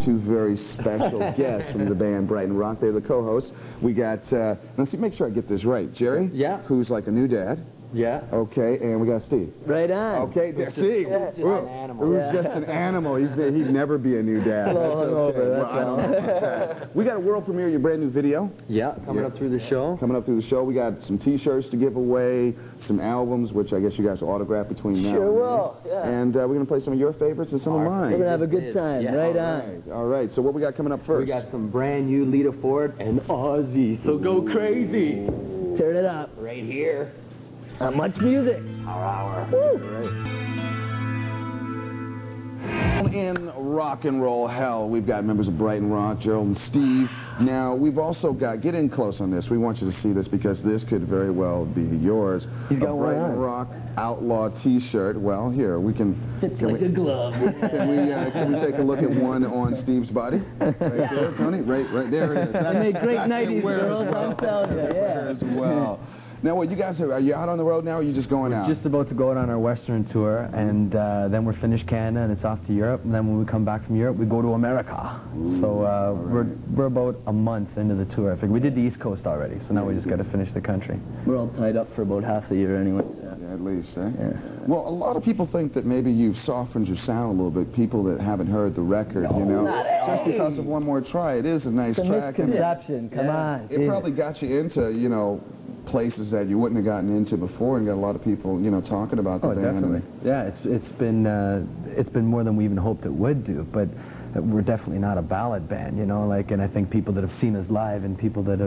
two very special guests from the band Brighton Rock. They're the co-hosts. We got, let's see, make sure I get this right. Jerry, yeah, who's like a new dad. Yeah. Okay, and we got Steve. Right on. Okay, see, just an animal. Who's just an animal. He'd never be a new dad. We got a world premiere of your brand new video. Yeah, coming up through the show. Coming up through the show. We got some T-shirts to give away, some albums, which I guess you guys will autograph between now and then. Will. Yeah. And we're going to play some of your favorites and some of mine. We're going to have a good time. Yes. Right on. All right, so what we got coming up first? We got some brand new Lita Ford and Ozzy, so go crazy. Turn it up. Right here. Not much music. Hour. In rock and roll hell, we've got members of Brighton Rock, Gerald and Steve. Now, we've also got, get in close on this. We want you to see this because this could very well be yours. He's got a one Brighton on. Rock Outlaw T-shirt. Well, here, we can... Fits like a glove. Can we take a look at one on Steve's body? Right there, Tony? Right there it is. They make great 90s girls, I'm telling you, yeah. As well. Now, what, you guys are you out on the road now, or are you just going out? Just about to go out on our Western tour, and then we're finished Canada, and it's off to Europe, and then when we come back from Europe, we go to America. Ooh, so right. we're about a month into the tour. I think we did the East Coast already, so now we just got to finish the country. We're all tied up for about half the year anyway. So. Yeah, at least, eh? Yeah. Well, a lot of people think that maybe you've softened your sound a little bit, people that haven't heard the record, you know? Just because of One More Try. It is a nice It's a track. misconception, come on. It probably got you into, you know, places that you wouldn't have gotten into before, and got a lot of people, you know, talking about the band. Definitely. Yeah, it's been more than we even hoped it would do, but we're definitely not a ballad band, you know, like, and I think people that have seen us live and people that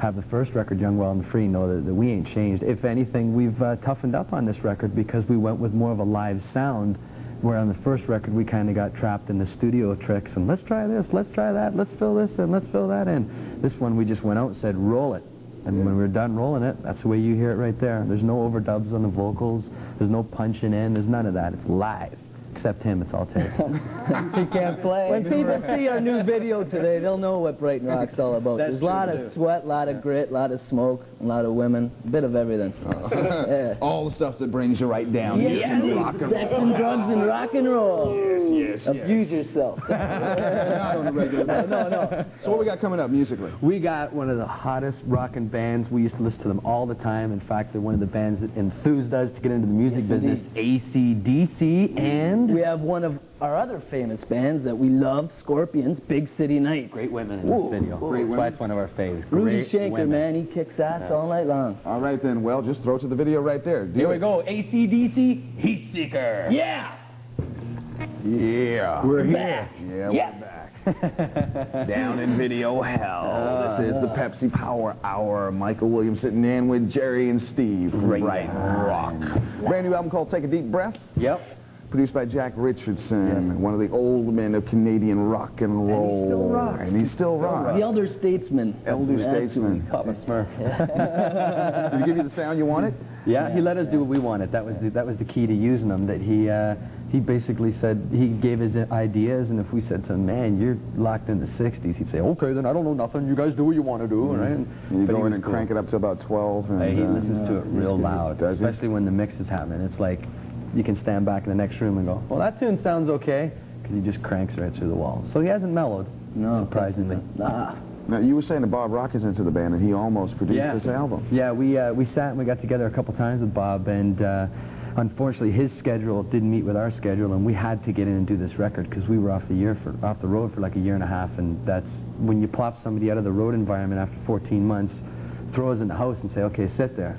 have the first record, Young, Wild and Free, know that we ain't changed. If anything, we've toughened up on this record because we went with more of a live sound, where on the first record we kind of got trapped in the studio tricks and let's try this, let's try that, let's fill this in, let's fill that in. This one we just went out and said, roll it. And when we're done rolling it, that's the way you hear it right there. There's no overdubs on the vocals. There's no punching in. There's none of that. It's live. Except him, it's all tape. He can't play. When people see our new video today, they'll know what Brighton Rock's all about. There's a lot of sweat, a lot of grit, a lot of smoke, a lot of women, a bit of everything. Yeah. All the stuff that brings you right down. Yeah, rock and sex roll. and drugs and rock and roll. Yes. Abuse yourself. Not on a regular basis. No. So what we got coming up musically? We got one of the hottest rockin' bands. We used to listen to them all the time. In fact, they're one of the bands that enthused us to get into the music business. AC/DC, and we have one of our other famous bands that we love, Scorpions, Big City Nights. Great women in this video. Great women. That's one of our faves. Rudy Great Shanker, women. man, he kicks ass all night long. All right then, well, just throw it to the video right there. Here we go, AC/DC, Heat Seeker. Yeah! Yeah. We're here. Yeah, we're back. Down in video hell. This is the Pepsi Power Hour. Michael Williams sitting in with Jerry and Steve from Brighton Rock. Brand new album called Take a Deep Breath. Yep. Produced by Jack Richardson, one of the old men of Canadian rock and roll. And he still rocks. The elder statesman. Elder statesman. Papa Smurf. Did he give you the sound you wanted? Yeah, he let us do what we wanted. That was the key to using them. That he basically said, he gave his ideas, and if we said to him, man, you're locked in the 60s, he'd say, okay, then I don't know nothing. You guys do what you want to do, right? And you go in and crank it up to about 12. And, he listens to it real loud, does he? especially when the mix is happening. It's like you can stand back in the next room and go, well, that tune sounds okay, because he just cranks right through the wall. So he hasn't mellowed, surprisingly. Nah. Now, you were saying that Bob Rock is into the band, and he almost produced this album. Yeah, we sat and we got together a couple times with Bob, and unfortunately his schedule didn't meet with our schedule, and we had to get in and do this record because we were off the road for like a year and a half, and that's when you plop somebody out of the road environment after 14 months, throw us in the house and say, okay, sit there.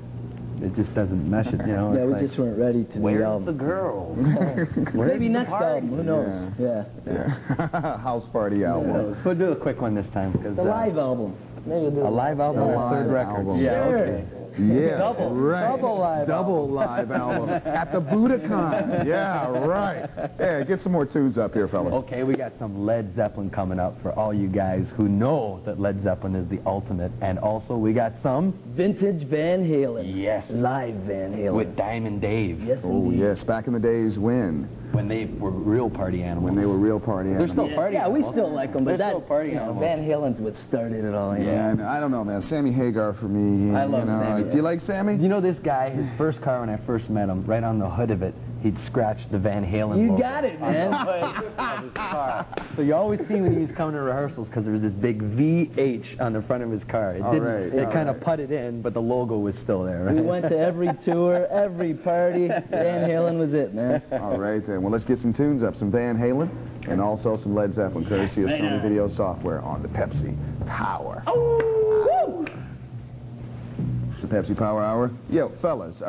It just doesn't mesh it, you know. Yeah, we just weren't ready to do the album. Where's the girls? Maybe next album, who knows? Yeah. House party album. We'll do a quick one this time. The live album. Maybe we'll do a live album, a third record. album. Yeah, Sure. okay. Yeah, Double. right. Double live Double live album. At the Budokan. Yeah, right. Yeah, get some more tunes up here, fellas. Okay, we got some Led Zeppelin coming up for all you guys who know that Led Zeppelin is the ultimate. And also, we got some vintage Van Halen. Yes. Live Van Halen. With Diamond Dave. Yes, Oh, indeed. yes. Back in the days when they were real party animals. When they were real party animals. They're still party Yeah, we still like them, but They're that, still party you know, animals. Van Halen's what started it all. Yeah, I don't know, man. Sammy Hagar for me. I love Sammy. Do you like Sammy? You know this guy, his first car when I first met him, right on the hood of it, he'd scratch the Van Halen You logo got it, man. on his car. So you always see when he was coming to rehearsals because there was this big VH on the front of his car. It didn't. right, It all kind of right. putted in, but the logo was still there. Right? We went to every tour, every party. Van Halen was it, man. All right, then. Well, let's get some tunes up. Some Van Halen and also some Led Zeppelin, courtesy of Sony Video Software on the Pepsi Power. The Pepsi Power Hour. Yo, fellas,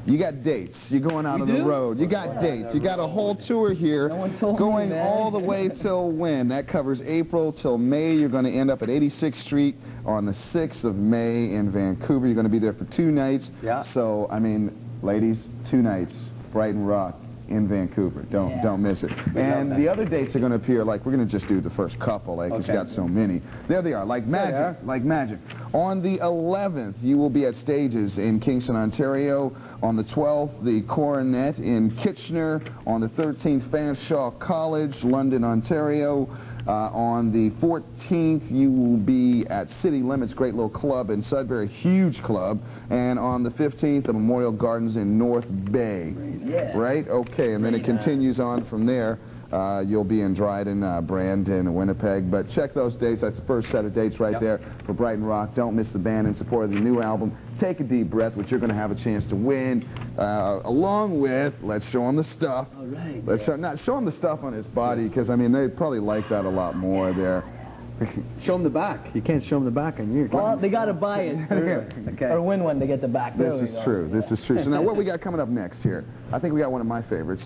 you got dates. You're going out on the road. You got dates. You got a whole tour here No one told going me, man. all the way till when? That covers April till May. You're going to end up at 86th Street on the 6th of May in Vancouver. You're going to be there for 2 nights. Yeah. So, I mean, ladies, 2 nights. Brighton Rock in Vancouver. Don't miss it. And the other dates are going to appear, like, we're going to just do the first couple, like, we've got so many. There they are, like magic, like magic. On the 11th, you will be at Stages in Kingston, Ontario. On the 12th, the Coronet in Kitchener. On the 13th, Fanshawe College, London, Ontario. On the 14th, you will be at City Limits, great little club in Sudbury, huge club. And on the 15th, the Memorial Gardens in North Bay. Yeah. Right? Okay, and then it continues on from there. You'll be in Dryden, Brandon, Winnipeg. But check those dates. That's the first set of dates right there for Brighton Rock. Don't miss the band in support of the new album, Take a Deep Breath, which you're going to have a chance to win, along with Let's Show 'Em the Stuff. All right. Let's show him the stuff on his body, because, I mean, they probably like that a lot more there. Show him the back. You can't show him the back on you. Well, they got to buy it or win one to get the back. There This we is go. true. This is true. So now what we got coming up next here? I think we got one of my favorites,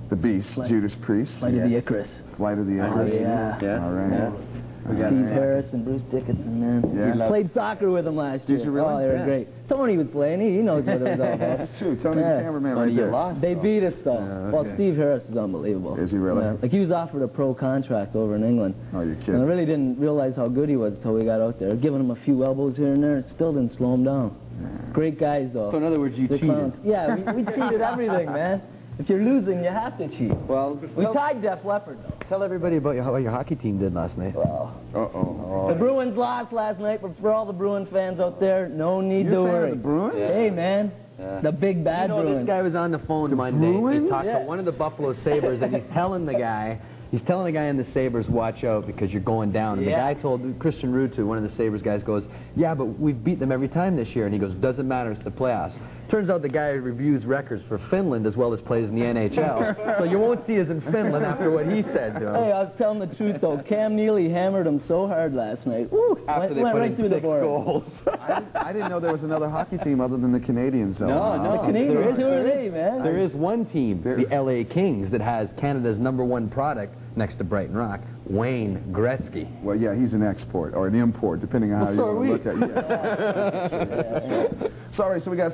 The Beast, Judas Priest. Flight of the Icarus. Flight of the Icarus. Yeah. All right. Steve Harris and Bruce Dickinson, man. Yeah. We played soccer with them last year. Did you really? Oh, they were Yeah. great. Tony was playing. He knows what it was all about. That's true. Tony the cameraman right you there. lost. They beat us, though. Well, okay. Steve Harris is unbelievable. Is he really? Yeah. Like, he was offered a pro contract over in England. Oh, you're And I kidding. really didn't realize how good he was until we got out there. Giving him a few elbows here and there, it still didn't slow him down. Great guys, though. So in other words, you The cheated. clowns. Yeah, we cheated everything, man. If you're losing, you have to cheat. Well, We tied Def Leppard, though. tell everybody about how your hockey team did last night. Well, Uh-oh. the Bruins lost last night, but for all the Bruin fans out there, no need You're to a fan worry. of the Bruins? Hey, man. The big bad You know, Bruins. this guy was on the phone Monday. Bruins? He talked Yeah. to one of the Buffalo Sabres, and he's telling the guy in the Sabres, watch out because you're going down. And the guy told Christian Rutu, one of the Sabres guys, goes, yeah, but we've beat them every time this year. And he goes, doesn't matter, it's the playoffs. Turns out the guy reviews records for Finland as well as plays in the NHL. So you won't see us in Finland after what he said to him. Hey, I was telling the truth, though. Cam Neely hammered him so hard last night. Woo! After they went put right in through the 6 board. goals. I didn't know there was another hockey team other than the Canadians, though. No, The Canadians, who are they, man? There is one team, the LA Kings, that has Canada's #1 product next to Brighton Rock, Wayne Gretzky. Well, yeah, he's an export or an import, depending on how you so are want to we. look at it. Sorry, so we got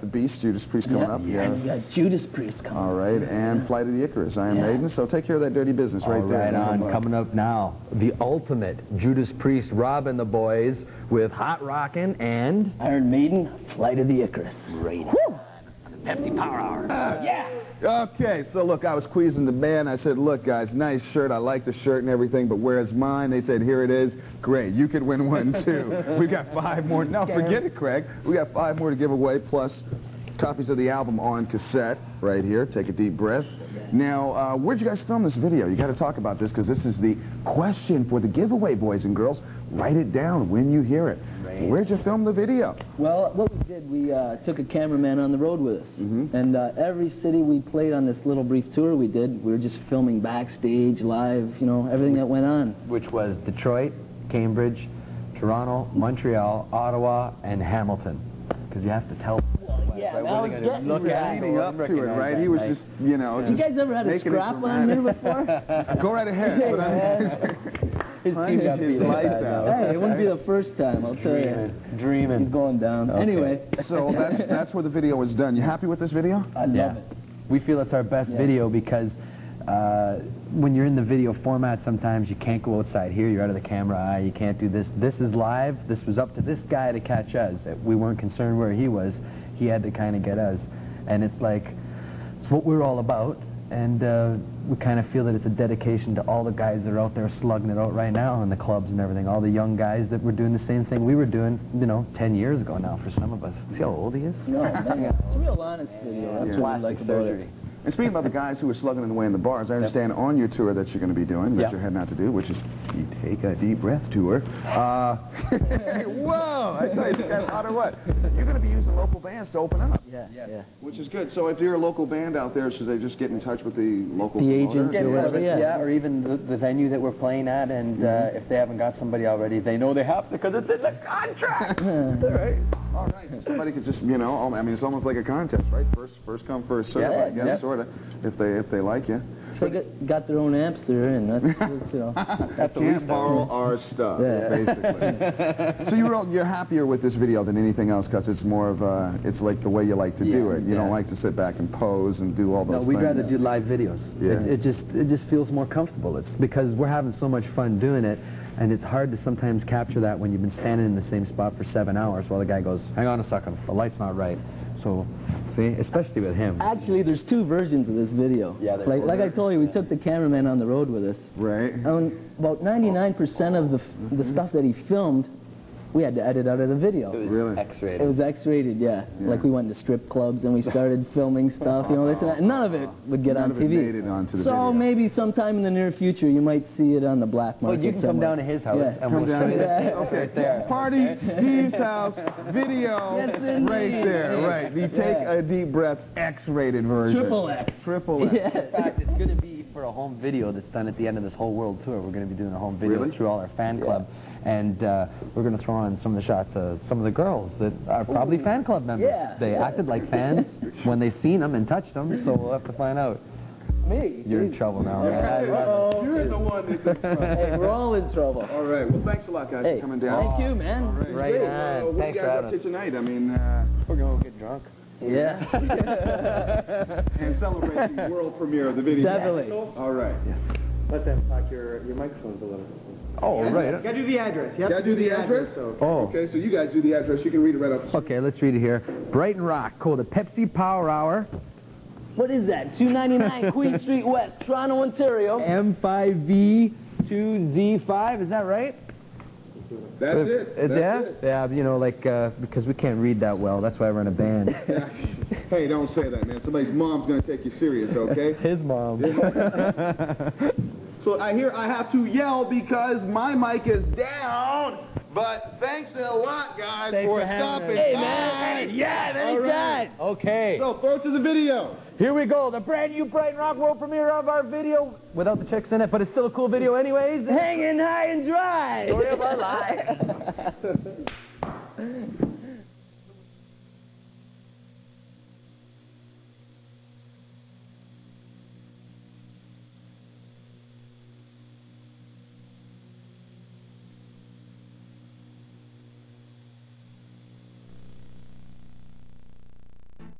the Beast, Judas Priest coming up. And we got Judas Priest coming. All right, and Flight of the Icarus, Iron Maiden. So take care of that dirty business right there. Right on. Coming up now, the ultimate Judas Priest robbing the boys with Hot Rockin' and Iron Maiden, Flight of the Icarus. Right on. Pepsi Power Hour. Yeah. Okay, so look, I was quizzing the band. I said, look, guys, nice shirt. I like the shirt and everything, but where's mine? They said, here it is. Great, you could win one, too. We got 5 more. No, forget it, Craig. We got 5 more to give away, plus copies of the album on cassette right here. Take a deep breath. Now, where'd you guys film this video? You got to talk about this, because this is the question for the giveaway, boys and girls. Write it down when you hear it. Where'd you film the video? Well, what we did, we took a cameraman on the road with us. And every city we played on this little brief tour we did, we were just filming backstage, live, you know, everything that went on. which was Detroit, Cambridge, Toronto, Montreal, Ottawa, and Hamilton. Because you have to tell. Yeah, Right, I what was are they gonna getting look to at? that. Leading up to it, right? He was just, you know, You guys ever had a making it scrap on me dramatic. before? Go right ahead. Hey, But man. His team got beat lights up. out. Hey, it wouldn't be the first time, I'll tell you. He's Dreaming. going down. Okay. Anyway, So that's where the video was done. You happy with this video? I love it. We feel it's our best video because when you're in the video format, sometimes you can't go outside here. You're out of the camera eye. You can't do this. This is live. This was up to this guy to catch us. We weren't concerned where he was. He had to kind of get us. And it's like, it's what we're all about. And we kind of feel that it's a dedication to all the guys that are out there slugging it out right now in the clubs and everything. All the young guys that were doing the same thing we were doing, you know, 10 years ago now for some of us. See how old he is? No, man, it's a real honest video. That's what I like about it. And speaking about the guys who are slugging it away in the bars, I understand on your tour that you're going to be doing, that you're heading out to do, which is the Take a Deep Breath tour. Whoa! I tell you, this guy's hot or what? You're going to be using local bands to open up. Yeah. Which is good. So if you're a local band out there, should they just get in touch with the local The promoter? agent or whatever, or even the venue that we're playing at, and if they haven't got somebody already, they know they have to because it's in the contract. All right. So somebody could just, you know, I mean, it's almost like a contest, right? First come, first serve, I guess, sort of, if they like you. They got their own amps they're in. That's you know. That's can't borrow our stuff, basically. So you're happier with this video than anything else because it's more of it's like the way you like to do it. You don't like to sit back and pose and do all those things. No, we'd rather do live videos. Yeah. It just feels more comfortable. It's because we're having so much fun doing it, and it's hard to sometimes capture that when you've been standing in the same spot for 7 hours while the guy goes, hang on a second, the light's not right. So, see, especially with him. Actually, there's 2 versions of this video. Yeah, like I told you, we took the cameraman on the road with us. Right. About 99% of the stuff that he filmed, we had to edit out of the video. Really? X-rated. It was X-rated, yeah. Like we went to strip clubs and we started filming stuff, you know, this and that. And none of it would get on None of it TV. made it onto the So video. maybe sometime in the near future you might see it on the black market. Well, you can come somewhere. down to his house and Come we'll down show you here. Okay. right there. Party, Steve's house, video, Yes, indeed. right there, right. The Take a Deep Breath X-rated version. Triple X. Triple X. Yeah. In fact, it's going to be for a home video that's done at the end of this whole world tour. We're going to be doing a home video through all our fan club. And we're going to throw on some of the shots of some of the girls that are probably fan club members. Yeah. They acted like fans when they seen them and touched them, so we'll have to find out. Me? You're in trouble now, man. You're the one that's in trouble. Hey, we're all in trouble. All right. Well, thanks a lot, guys, Hey, for coming down. thank you, man. All right. Right on. What are you Thanks guys for up having to tonight? I mean, We're going to get drunk. Yeah. and celebrate the world premiere of the video. Definitely. All right. Let them talk your microphones a little. Oh, right. Gotta do the address. Gotta do the address? Oh. Okay, so you guys do the address. You can read it right up. Okay, let's read it here. Brighton Rock, called the Pepsi Power Hour. What is that? 299 Queen Street West, Toronto, Ontario. M5V 2Z5, is that right? That's it. That's it. Yeah, you know, like, because we can't read that well, that's why we're in a band. Hey, don't say that, man. Somebody's mom's going to take you serious, okay? His mom. So I hear I have to yell because my mic is down. But thanks a lot, guys, for stopping. Hey, man. Yeah, anytime. Okay. So throw it to the video. Here we go, the brand new Brighton Rock world premiere of our video, without the chicks in it, but it's still a cool video anyways. Hangin' High and Dry. Story of our life.